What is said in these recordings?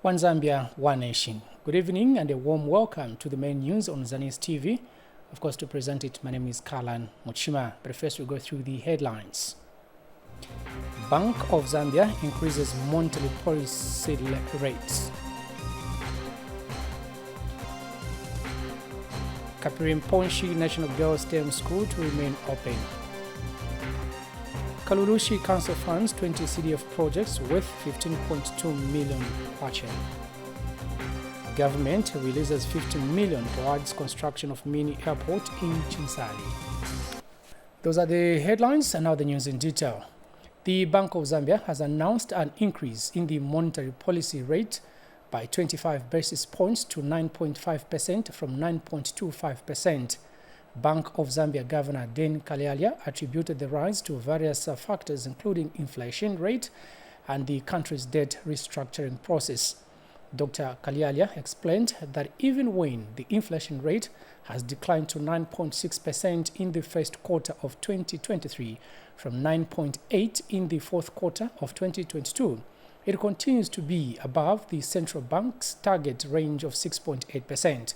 One Zambia, One Nation. Good evening and a warm welcome to the main news on Zanis TV. Of course, to present it, my name is Kalan Mochima. But first, we'll go through the headlines. Bank of Zambia increases monetary policy rates. Kapirim Ponshi National Girls STEM School to remain open. Kalulushi Council funds 20 CDF projects worth 15.2 million kwacha. Government releases 15 million towards construction of mini airport in Chinsali. Those are the headlines, and now the news in detail. The Bank of Zambia has announced an increase in the monetary policy rate by 25 basis points to 9.5% from 9.25%. Bank of Zambia Governor Den Kalialia attributed the rise to various factors including inflation rate and the country's debt restructuring process. Dr. Kalialia explained that even when the inflation rate has declined to 9.6% in the first quarter of 2023 from 9.8% in the fourth quarter of 2022, it continues to be above the central bank's target range of 6.8%.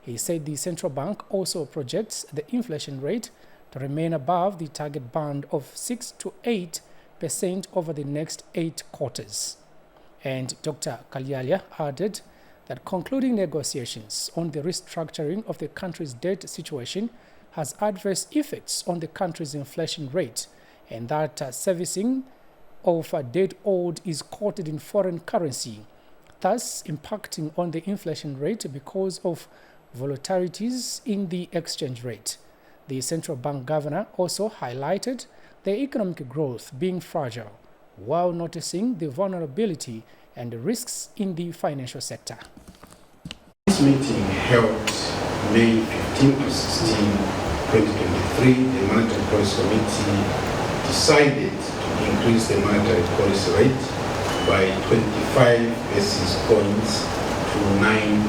He said the central bank also projects the inflation rate to remain above the target band of 6 to 8% over the next 8 quarters. And Dr. Kalialia added that concluding negotiations on the restructuring of the country's debt situation has adverse effects on the country's inflation rate, and that servicing of debt owed is quoted in foreign currency, thus impacting on the inflation rate because of volatilities in the exchange rate. The central bank governor also highlighted the economic growth being fragile, while noticing the vulnerability and the risks in the financial sector. This meeting held May 15 to 16, 2023. The Monetary Policy Committee decided to increase the monetary policy rate by 25 basis points to 9.5%.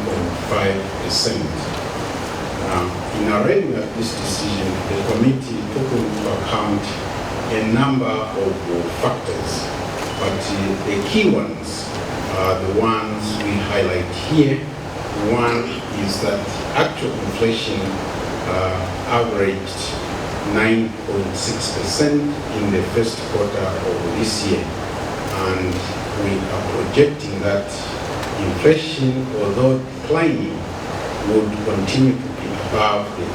In arriving at this decision, the committee took into account a number of factors, but the key ones are the ones we highlight here. One is that actual inflation averaged 9.6% in the first quarter of this year, and we are projecting that inflation, although declining, would continue to be above the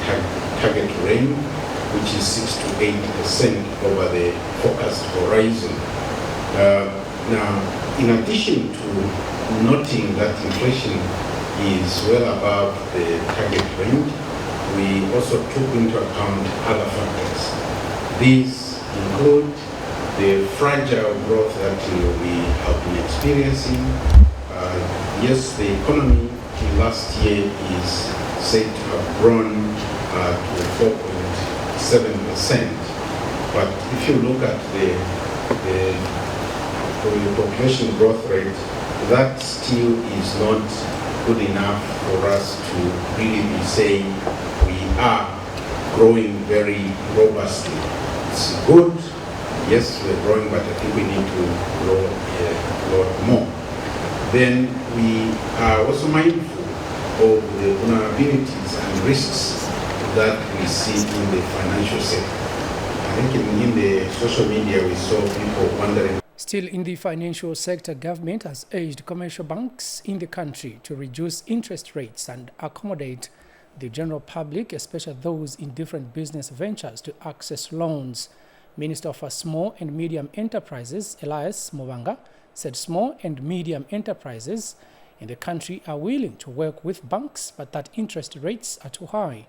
target range, which is 6 to 8% over the forecast horizon. Now, in addition to noting that inflation is well above the target range, we also took into account other factors. These include the fragile growth that we have been experiencing. Yes, the economy last year is said to have grown to 4.7%, but if you look at the population growth rate, that still is not good enough for us to really be saying we are growing very robustly. It's good, yes, we're growing, but I think we need to grow a lot more. Then we are also mindful of the vulnerabilities and risks that we see in the financial sector. I think in the social media we saw people wondering. Still in the financial sector, government has urged commercial banks in the country to reduce interest rates and accommodate the general public, especially those in different business ventures, to access loans. Minister for Small and Medium Enterprises, Elias Mubanga, said small and medium enterprises in the country are willing to work with banks, but that interest rates are too high.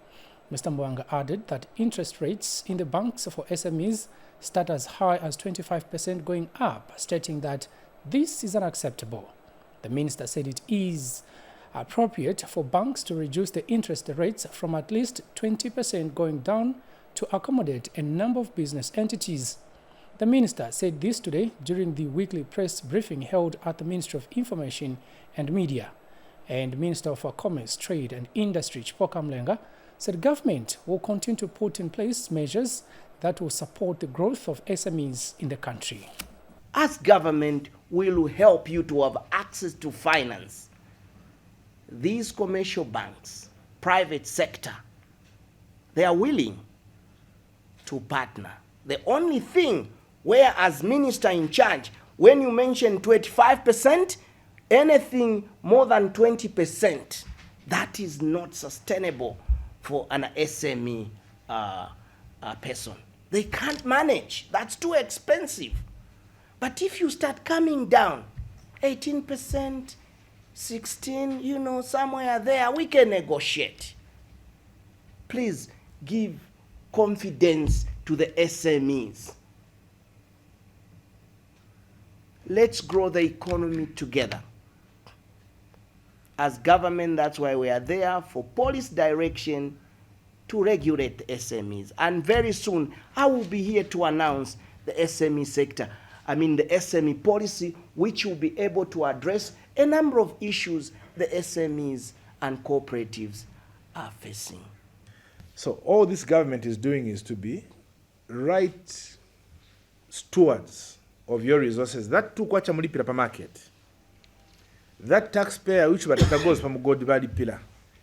Mr. Mwanga added that interest rates in the banks for SMEs start as high as 25% going up, stating that this is unacceptable. The minister said it is appropriate for banks to reduce the interest rates from at least 20% going down to accommodate a number of business entities. The minister said this today during the weekly press briefing held at the Ministry of Information and Media. And Minister for Commerce, Trade and Industry, Chipoka Mlenga, said government will continue to put in place measures that will support the growth of SMEs in the country. As government, we will help you to have access access to finance, these commercial banks, private sector, they are willing to partner. The only thing where, as minister in charge, when you mention 25%, anything more than 20%, that is not sustainable for an SME person. They can't manage. That's too expensive. But if you start coming down, 18%, 16%, you know, somewhere there, we can negotiate. Please give confidence to the SMEs. Let's grow the economy together. As government, that's why we are there, for policy direction to regulate SMEs. And very soon, I will be here to announce the SME sector. I mean the SME policy, which will be able to address a number of issues the SMEs and cooperatives are facing. So all this government is doing is to be right stewards of your resources. That tukwacha mulipira pa market. That taxpayer which goes from God body pillar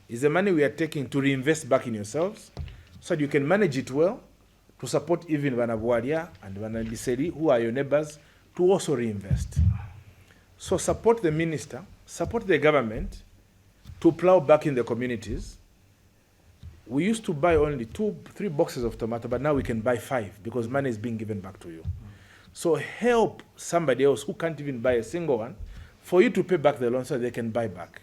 is the money we are taking to reinvest back in yourselves so that you can manage it well, to support even Vanabwalia and Vanaliseri, who are your neighbors, to also reinvest. So support the minister, support the government to plow back in the communities. We used to buy only 2-3 boxes of tomato, but now we can buy 5 because money is being given back to you. So help somebody else who can't even buy a single one for you to pay back the loan so they can buy back.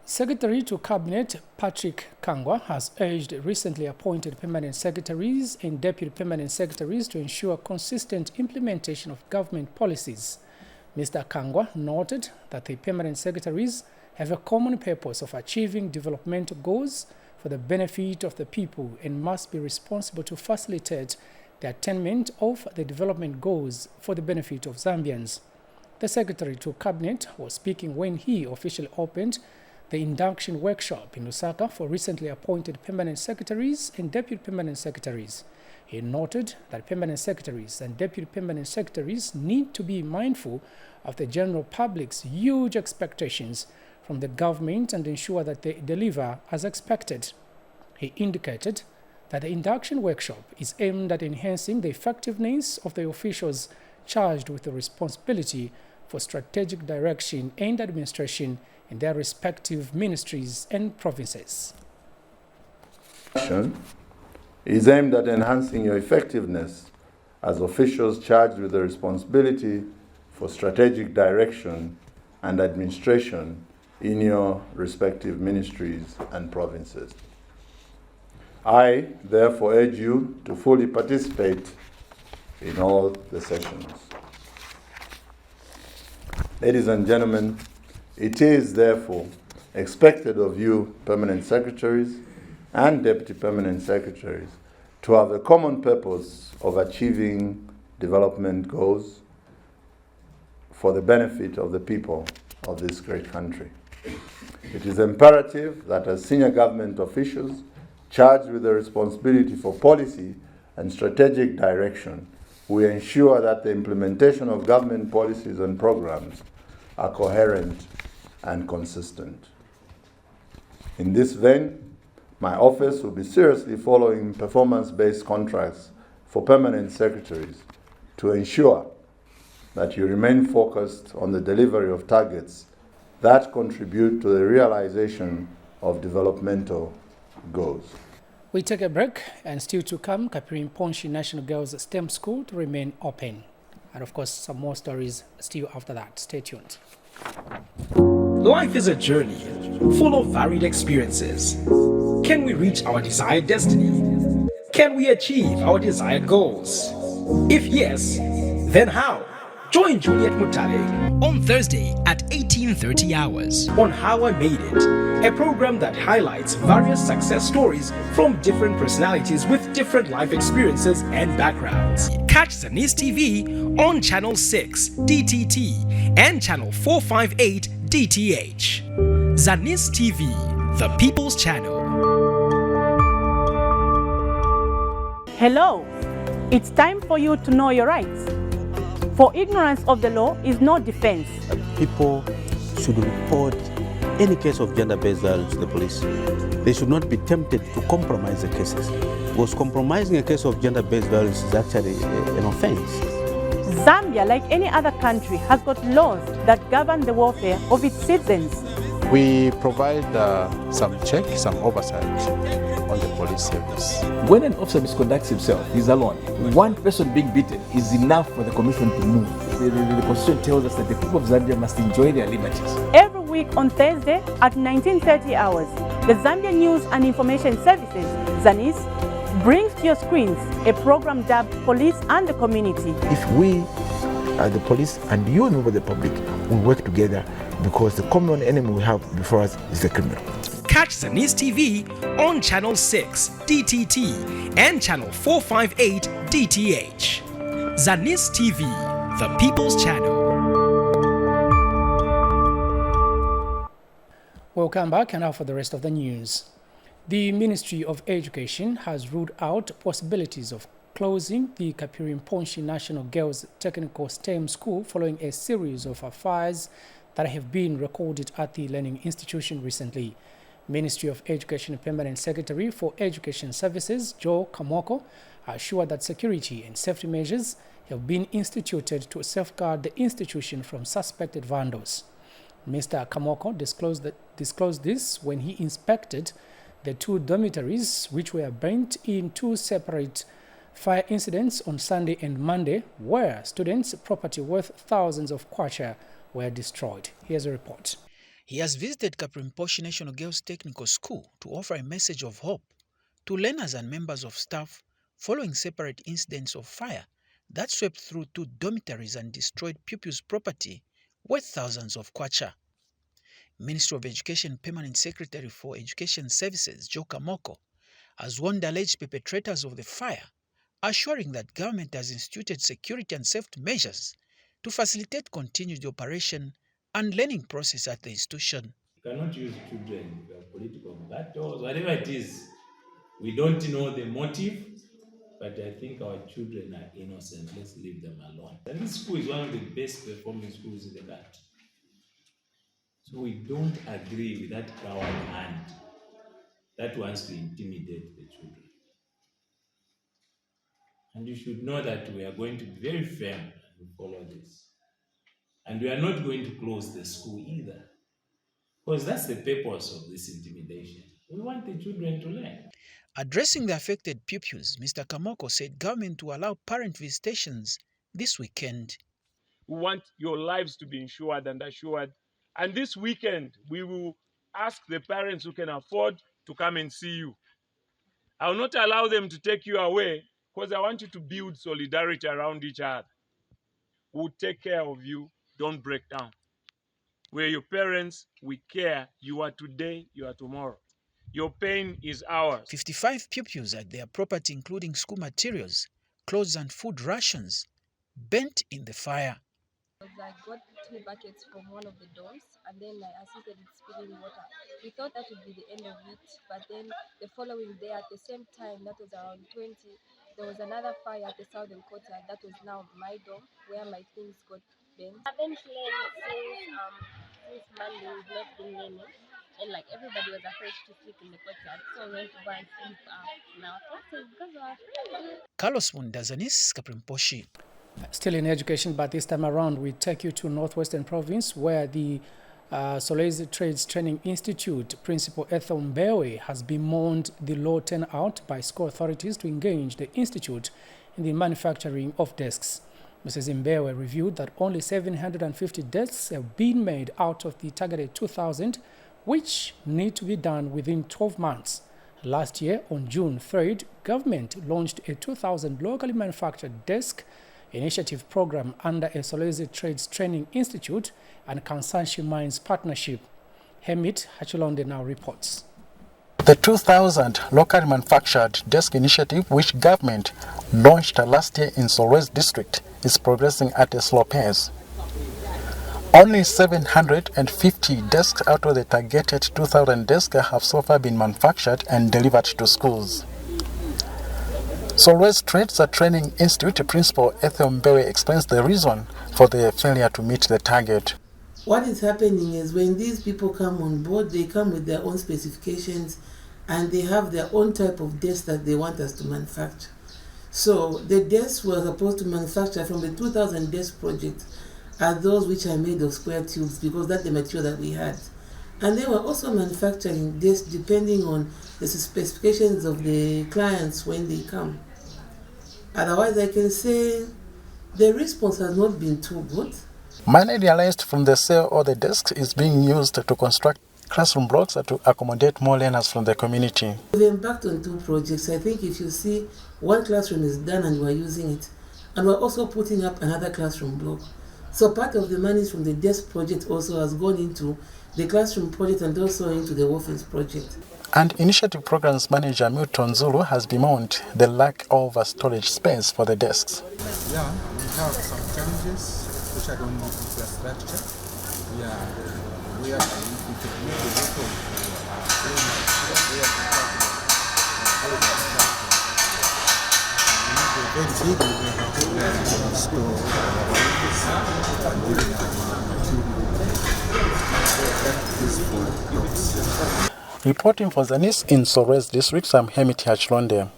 Secretary to Cabinet Patrick Kangwa has urged recently appointed permanent secretaries and deputy permanent secretaries to ensure consistent implementation of government policies. Mr. Kangwa noted that the permanent secretaries have a common purpose of achieving developmental goals for the benefit of the people and must be responsible to facilitate the attainment of the development goals for the benefit of Zambians. The Secretary to Cabinet was speaking when he officially opened the induction workshop in Lusaka for recently appointed permanent secretaries and deputy permanent secretaries. He noted that permanent secretaries and deputy permanent secretaries need to be mindful of the general public's huge expectations from the government and ensure that they deliver as expected. He indicated that the induction workshop is aimed at enhancing the effectiveness of the officials charged with the responsibility for strategic direction and administration in their respective ministries and provinces. Action is aimed at enhancing your effectiveness as officials charged with the responsibility for strategic direction and administration in your respective ministries and provinces. I therefore urge you to fully participate in all the sessions. Ladies and gentlemen, it is therefore expected of you, permanent secretaries and deputy permanent secretaries, to have a common purpose of achieving development goals for the benefit of the people of this great country. It is imperative that as senior government officials charged with the responsibility for policy and strategic direction, we ensure that the implementation of government policies and programs are coherent and consistent. In this vein, my office will be seriously following performance-based contracts for permanent secretaries to ensure that you remain focused on the delivery of targets that contribute to the realization of developmental goals. We take a break, and still to come, Kapirim Ponshi National Girls STEM School to remain open. And of course, some more stories still after that. Stay tuned. Life is a journey full of varied experiences. Can we reach our desired destiny? Can we achieve our desired goals? If yes, then how? Join Juliet Mutale on Thursday at 18:30 hours on How I Made It, a program that highlights various success stories from different personalities with different life experiences and backgrounds. Catch Zanis TV on Channel 6 DTT and Channel 458 DTH. Zanis TV, the People's Channel. Hello, it's time for you to know your rights. For ignorance of the law is no defense. People should report any case of gender-based violence to the police. They should not be tempted to compromise the cases, because compromising a case of gender-based violence is actually an offense. Zambia, like any other country, has got laws that govern the welfare of its citizens. We provide some check, some oversight on the police service. When an officer misconducts himself, he's alone. One person being beaten is enough for the commission to move. The Constitution tells us that the people of Zambia must enjoy their liberties. Every week on Thursday at 19:30 hours, the Zambia News and Information Services, Zanis, brings to your screens a program dubbed Police and the Community. If we, the police, and you, member of the public, will work together, because the common enemy we have before us is the criminal. Catch Zanis TV on Channel 6 DTT and Channel 458 DTH. Zanis TV, the People's Channel. Welcome back, and now for the rest of the news. The Ministry of Education has ruled out possibilities of closing the Kapirimponshi National Girls Technical STEM School following a series of fires that have been recorded at the learning institution recently. Ministry of Education Permanent Secretary for Education Services, Joe Kamoko, assured that security and safety measures have been instituted to safeguard the institution from suspected vandals. Mr. Kamoko disclosed this when he inspected the two dormitories, which were burnt in two separate fire incidents on Sunday and Monday, where students' property worth thousands of kwacha were destroyed. Here's a report. He has visited Kapirimponshi National Girls Technical School to offer a message of hope to learners and members of staff following separate incidents of fire that swept through two dormitories and destroyed pupils' property worth thousands of kwacha. Ministry of Education Permanent Secretary for Education Services, Joe Kamoko, has warned alleged perpetrators of the fire, assuring that government has instituted security and safety measures to facilitate continued operation and learning process at the institution. You cannot use children for political battles, whatever it is. We don't know the motive, but I think our children are innocent. Let's leave them alone. And this school is one of the best performing schools in the country. So we don't agree with that coward hand that wants to intimidate the children. And you should know that we are going to be very firm and follow this. And we are not going to close the school either, because that's the purpose of this intimidation. We want the children to learn. Addressing the affected pupils, Mr. Kamoko said government will allow parent visitations this weekend. We want your lives to be insured and assured. And this weekend, we will ask the parents who can afford to come and see you. I will not allow them to take you away, because I want you to build solidarity around each other. We'll take care of you. Don't break down. We're your parents. We care. You are today, you are tomorrow. Your pain is ours. 55 pupils had their property, including school materials, clothes and food rations, burnt in the fire. I got 2 buckets from one of the dorms, and then I assisted in spilling water. We thought that would be the end of it, but then the following day at the same time, that was around 20, there was another fire at the southern quarter. That was now my dorm, where my things got burnt. I've been playing since Monday. We've not been learning, and like everybody was afraid to sleep in the quarter, so we went to go and sleep in our classes because we were afraid. Carlos Munda, Zanis, Kapirimponshi. Still in education, but this time around we take you to Northwestern Province, where the Solwezi Trades Training Institute Principal Ethel Mbewe has bemoaned the low turnout by school authorities to engage the institute in the manufacturing of desks. Mrs. Mbewe reviewed that only 750 desks have been made out of the targeted 2,000, which need to be done within 12 months. Last year, on June 3rd, government launched a 2,000 locally manufactured desk initiative program under a Solwezi Trades Training Institute and Kansanshi Mines partnership. Hemit Hachilonde now reports. The 2,000 locally manufactured desk initiative, which government launched last year in Solwezi district, is progressing at a slow pace. Only 750 desks out of the targeted 2,000 desks have so far been manufactured and delivered to schools. Solwezi Trades Training Institute Principal Ethel Mbewe explains the reason for the failure to meet the target. What is happening is when these people come on board, they come with their own specifications and they have their own type of desk that they want us to manufacture. So the desks we're supposed to manufacture from the 2000 desk project are those which are made of square tubes because that's the material that we had. And they were also manufacturing desks depending on the specifications of the clients when they come. Otherwise, I can say the response has not been too good. Money realized from the sale of the desks is being used to construct classroom blocks to accommodate more learners from the community. We've embarked on 2 projects. I think if you see, one classroom is done and we're using it. And we're also putting up another classroom block. So part of the money from the desk project also has gone into the classroom project and also into the orphans project. And Initiative Programs Manager Milton Zulu has bemoaned the lack of a storage space for the desks. Yeah, we have some challenges, especially on the infrastructure. Yeah, we are we can make a lot Reporting for Zanis in Solwezi District, I'm Hemit Hachlonde.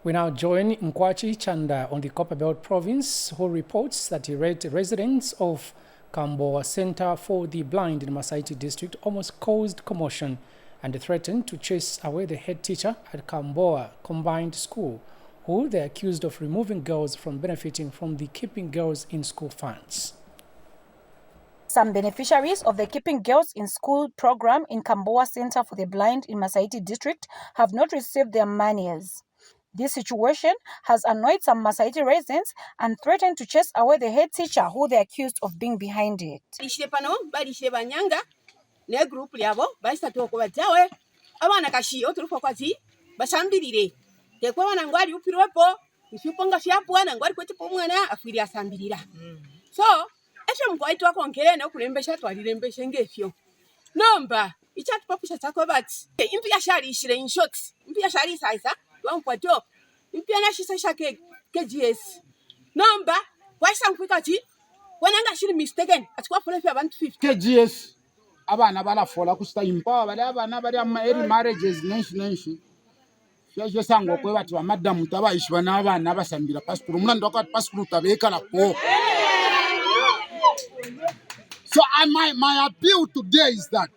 We now join Nkwachi Chanda on the Copperbelt province, who reports that irate residents of Kambowa Center for the Blind in Masaiti district almost caused commotion and threatened to chase away the head teacher at Kambowa Combined School, who they accused of removing girls from benefiting from the Keeping Girls in School funds. Some beneficiaries of the Keeping Girls in School program in Kambowa Center for the Blind in Masaiti district have not received their monies. This situation has annoyed some Masaiti residents and threatened to chase away the head teacher who they accused of being behind it. So esho mkwaito akonkele no kulembesha twalilembeshe ngefyo nomba ichati papisha chako bati impia shari ishire in short impia shari saisa wankwato impia na shisa shake KGS nomba kwaisa mkwikati wananga shiri mistaken atikwa folefi abantu 50 KGS abana balafola kusita impa bali abana bali ama early marriages nenshi Fiaje sango kwe bati ba madam tabayishi bana abana basambira passport umulando wakati passport tabekala po. So my appeal today is that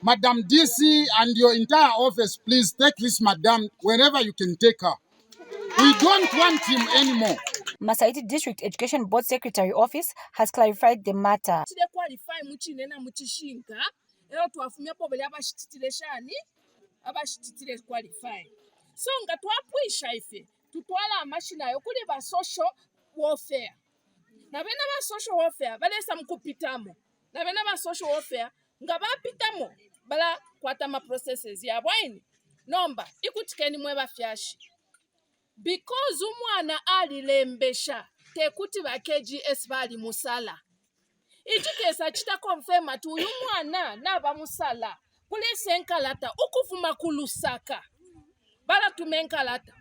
Madam DC and your entire office, please take this madam wherever you can take her. We don't want him anymore. Masaiti District Education Board Secretary Office has clarified the matter. So nga twapwisha ife tutwala amashina yo kuli ba social warfare na bena ba social warfare balesa mkupitamo na bena ba social warfare nga bapitamo bala kwata ma processes ya bwaini nomba ikutikeni mwe bafyashi because umwana alilembesha tekuti ba KGS bali musala ichikesa chita confirm ati uyu mwana naba musala kulese nkalata ukuvuma kulusaka bala tumenkalata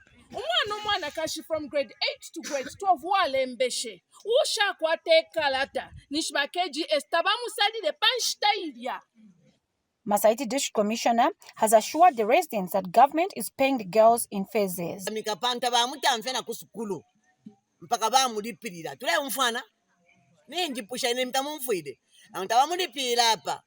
umwana kashi from grade 8 to grade 12 walembeshe usha kwate kalata nishba KGS tabamusalile panshtailya. Masaiti District Commissioner has assured the residents that government is paying the girls in phases. Mikapanta ba mutamfena kusukulu mpaka ba mulipirira tule umfana ningi pusha ine mtamumfuide antaba mulipira hapa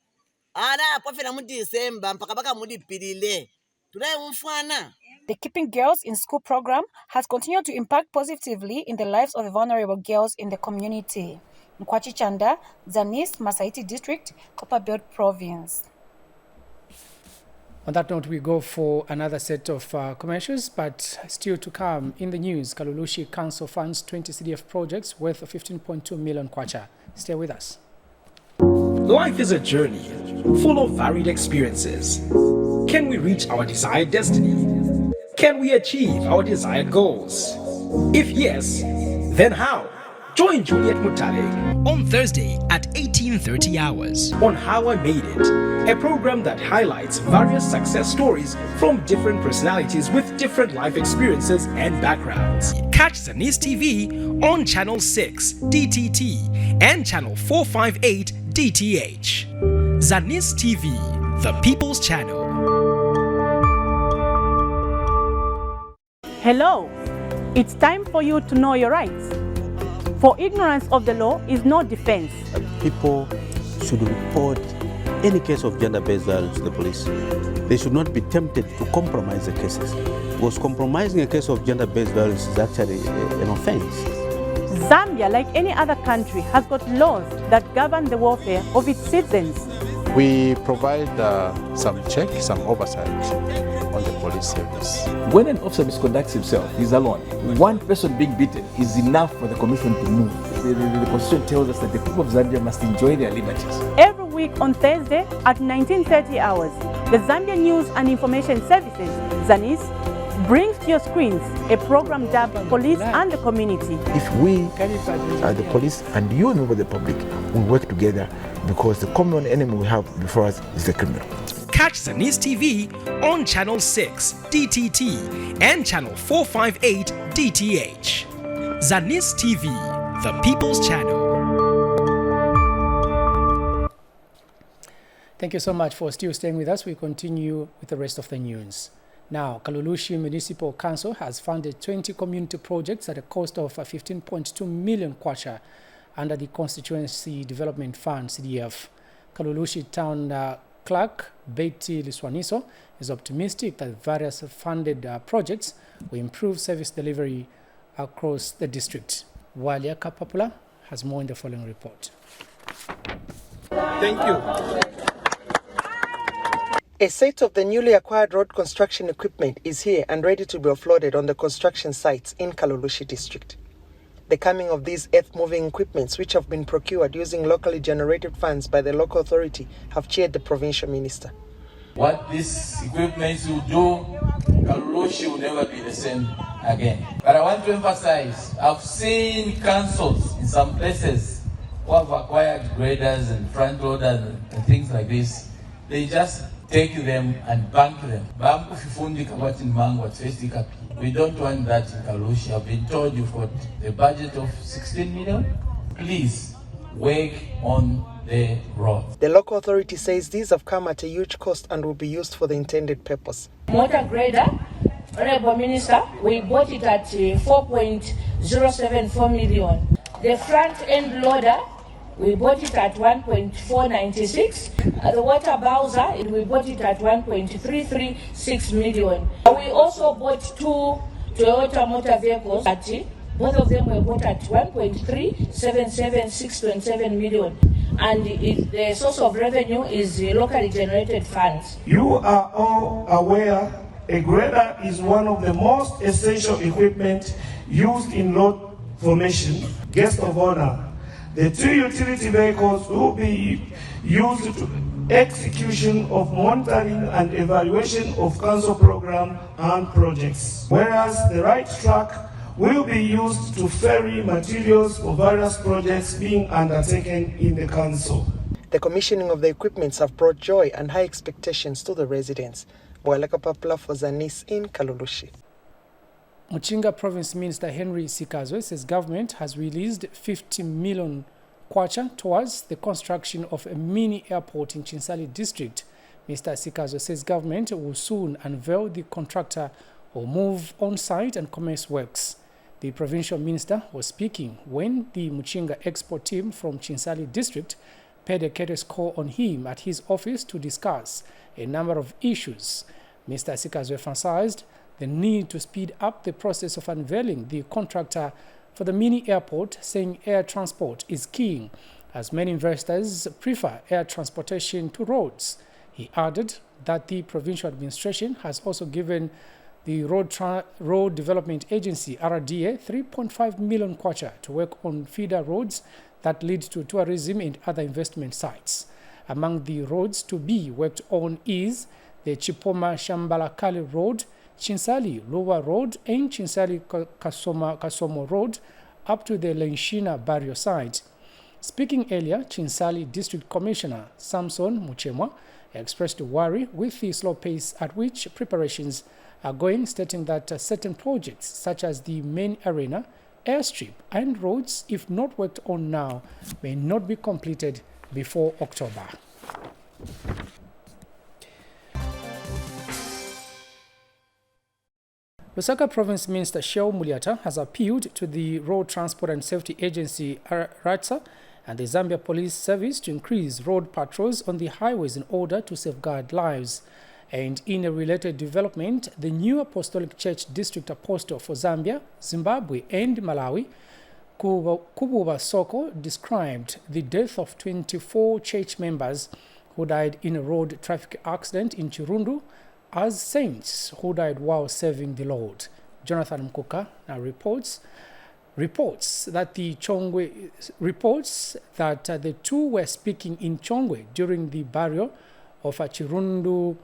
ara pofera mu December mpaka baka mulipirile tule umfana. The Keeping Girls in School program has continued to impact positively in the lives of the vulnerable girls in the community. Nkwachi Chanda, Zanis, Masaiti District, Copperbelt Province. On that note, we go for another set of commercials, but still to come in the news, Kalulushi Council funds 20 CDF projects worth 15.2 million kwacha. Stay with us. Life is a journey full of varied experiences. Can we reach our desired destiny? Can we achieve our desired goals? If yes, then how? Join Juliet Mutale on Thursday at 18:30 hours on How I Made It, a program that highlights various success stories from different personalities with different life experiences and backgrounds. Catch Zanis TV on Channel 6 DTT and Channel 458 DTH. Zanis TV, the People's Channel. Hello, it's time for you to know your rights. For ignorance of the law is no defense. People should report any case of gender-based violence to the police. They should not be tempted to compromise the cases, because compromising a case of gender-based violence is actually an offense. Zambia, like any other country, has got laws that govern the welfare of its citizens. We provide some check, some oversight on the police service. When an officer misconducts himself, he's alone. One person being beaten is enough for the commission to move. The constitution tells us that the people of Zambia must enjoy their liberties. Every week on Thursday at 19:30 hours, the Zambia News and Information Services, Zanis, brings to your screens a program dubbed Police and the Community. If we are the police and you and the public will work together, because the common enemy we have before us is the criminal. Catch Zanis TV on Channel 6 DTT and Channel 458 DTH. Zanis TV, the People's Channel. Thank you so much for still staying with us. We continue with the rest of the news. Now, Kalulushi Municipal Council has funded 20 community projects at a cost of 15.2 million kwacha under the Constituency Development Fund, CDF. Kalulushi Town Clerk Betty Liswaniso is optimistic that various funded projects will improve service delivery across the district. Walia Kapapula has more in the following report. Thank you. A set of the newly acquired road construction equipment is here and ready to be offloaded on the construction sites in Kalulushi district. The coming of these earth-moving equipments, which have been procured using locally generated funds by the local authority, have cheered the provincial minister. What these equipments will do, Kalulushi will never be the same again. But I want to emphasize, I've seen councils in some places who have acquired graders and front loaders and things like this. They just take them and bank them. We don't want that in Kalulushi. I've been told you've got a budget of 16 million. Please work on the road. The local authority says these have come at a huge cost and will be used for the intended purpose. Motor grader, Honorable Minister, we bought it at 4.074 million. The front end loader, we bought it at 1.496. The water bowser, we bought it at 1.336 million. We also bought two Toyota motor vehicles. Both of them were bought at 1.377627 million. And the source of revenue is locally generated funds. You are all aware a grader is one of the most essential equipment used in road formation. Guest of honor, the two utility vehicles will be used to execution of monitoring and evaluation of council program and projects, whereas the right truck will be used to ferry materials for various projects being undertaken in the council. The commissioning of the equipments have brought joy and high expectations to the residents. Boaleka Papula for Zanis in Kalulushi. Muchinga Province Minister Henry Sikazwe says government has released 50 million kwacha towards the construction of a mini airport in Chinsali district. Mr. Sikazwe says government will soon unveil the contractor or move on site and commence works. The provincial minister was speaking when the Muchinga export team from Chinsali district paid a courteous call on him at his office to discuss a number of issues. Mr. Sikazwe emphasized the need to speed up the process of unveiling the contractor for the mini airport, saying air transport is key, as many investors prefer air transportation to roads. He added that the provincial administration has also given the Road Development Agency, RDA, 3.5 million kwacha to work on feeder roads that lead to tourism and other investment sites. Among the roads to be worked on is the Chipoma Shambalakali Road, Chinsali Lower Road, and Chinsali Kasomo Road up to the Lenshina Barrio site. Speaking earlier, Chinsali District Commissioner Samson Muchemwa expressed worry with the slow pace at which preparations are going, stating that certain projects such as the main arena, airstrip and roads, if not worked on now, may not be completed before October. Lusaka Province Minister Shehu Mulyata has appealed to the Road Transport and Safety Agency RATSA and the Zambia Police Service to increase road patrols on the highways in order to safeguard lives. And in a related development, the new Apostolic Church District Apostle for Zambia, Zimbabwe and Malawi, Kububa Soko, described the death of 24 church members who died in a road traffic accident in Chirundu as saints who died while serving the Lord. Jonathan Mkuka now reports that the two were speaking in Chongwe during the burial of a Chirundu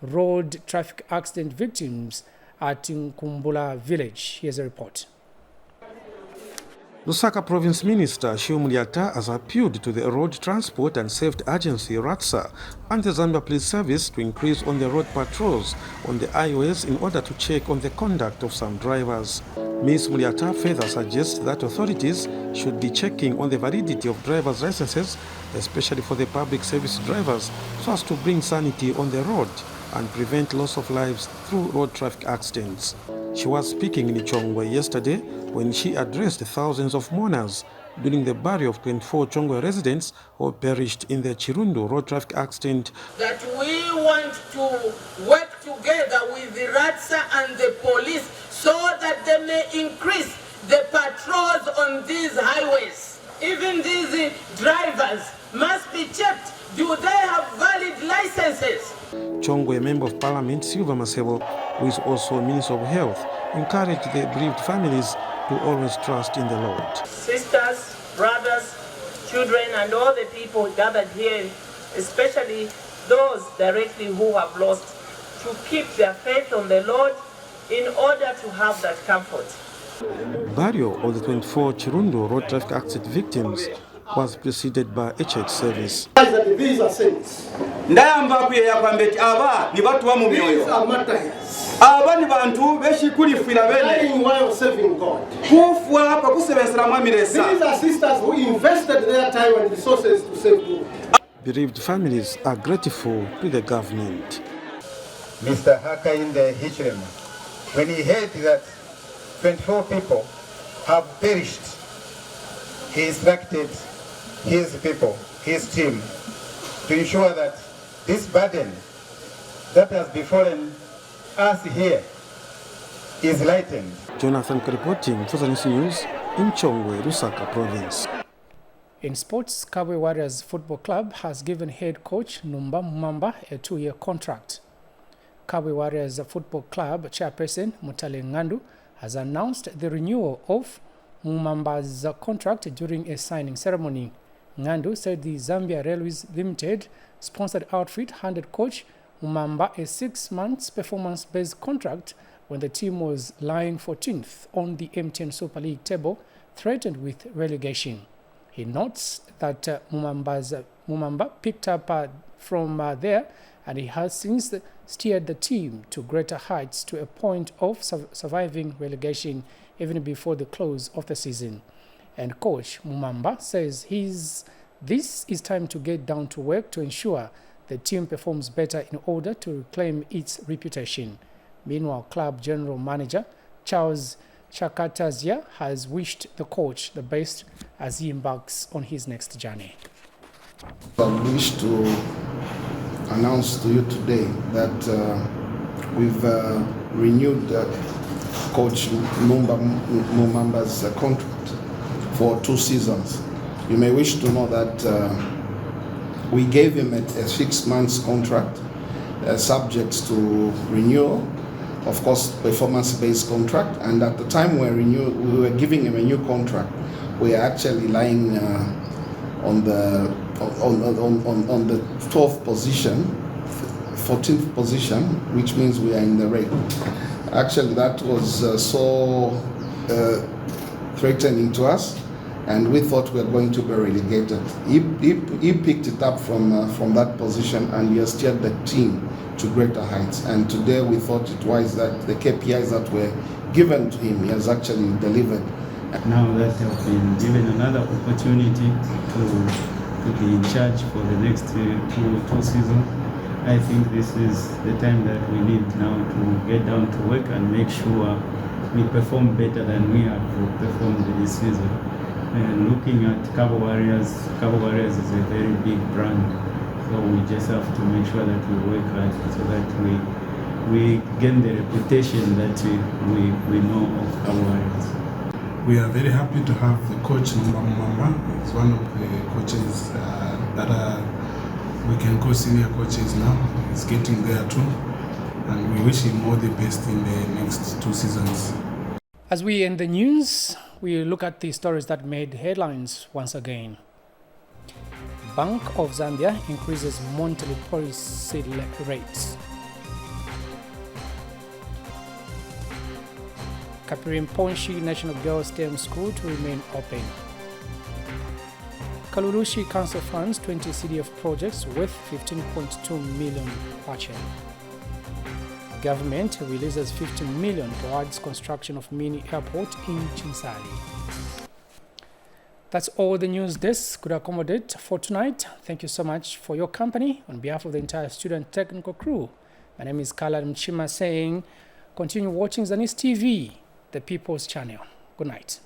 road traffic accident victims at Nkumbula village. Here's a report. Lusaka Province Minister Shehu Mulyata has appealed to the Road Transport and Safety Agency RATSA and the Zambia Police Service to increase on the road patrols on the highways in order to check on the conduct of some drivers. Ms. Mulyata further suggests that authorities should be checking on the validity of drivers' licenses, especially for the public service drivers, so as to bring sanity on the road and prevent loss of lives through road traffic accidents. She was speaking in Chongwe yesterday when she addressed thousands of mourners during the burial of 24 Chongwe residents who perished in the Chirundu road traffic accident. That we want to work together with the RATSA and the police so that they may increase the patrols on these highways. Even these drivers must be checked. Do they have valid licenses? Chongwe Member of Parliament Silva Masebo, who is also Minister of Health, encouraged the bereaved families to always trust in the Lord. Sisters, brothers, children, and all the people gathered here, especially those directly who have lost, to keep their faith on the Lord in order to have that comfort. Burial of the 24 Chirundu road traffic accident victims was preceded by a church service. These are saints. These are martyrs. Dying while serving God. These are sisters who invested their time and resources to save God. Bereaved families are grateful to the government. Mr. Hakainde Hichilema, when he heard that 24 people have perished, he instructed his people, his team, to ensure that this burden that has befallen us here is lightened. Jonathan reporting for Zanis News in Chongwe, Lusaka Province. In sports, Kabwe Warriors Football Club has given head coach Numba Mumamba a 2-year contract. Kabwe Warriors Football Club chairperson Mutale Ngandu has announced the renewal of Mumamba's contract during a signing ceremony. Ngandu said the Zambia Railways Limited sponsored outfit handed coach Mumamba a 6-month performance-based contract when the team was lying 14th on the MTN Super League table, threatened with relegation. He notes that Mumamba picked up from there, and he has since steered the team to greater heights to a point of surviving relegation even before the close of the season. And coach Mumamba says this is time to get down to work to ensure the team performs better in order to reclaim its reputation. Meanwhile, club general manager Charles Chakatazia has wished the coach the best as he embarks on his next journey. I wish to announce to you today that we've renewed Coach Mumamba's contract for 2 seasons. You may wish to know that we gave him a 6-month contract subject to renewal, of course, performance-based contract, and at the time we were giving him a new contract. We are actually lying on the 12th position, 14th position, which means we are in the red. Actually, that was so threatening to us, and we thought we were going to be relegated. He picked it up from that position, and he has steered the team to greater heights. And today we thought it wise that the KPIs that were given to him, he has actually delivered. Now that I've been given another opportunity to be in charge for the next two seasons, I think this is the time that we need now to get down to work and make sure we perform better than we have performed this season. And looking at Cabo Warriors is a very big brand, so we just have to make sure that we work hard so that we gain the reputation that we know of Cabo Warriors. We are very happy to have the coach Numba Mumamba. He's one of the coaches that we can call senior coaches now. He's getting there too, and we wish him all the best in the next 2 seasons. As we end the news, we look at the stories that made headlines once again. Bank of Zambia increases monthly policy rates. Kapirimponshi National Girls STEM School to remain open. Kalulushi Council funds 20 CDF projects worth 15.2 million kwacha. Government releases 15 million towards construction of mini airport in Chinsali. That's all the news desk could accommodate for tonight. Thank you so much for your company. On behalf of the entire student technical crew, my name is Kala Mchima saying, continue watching Zanis TV, the People's Channel. Good night.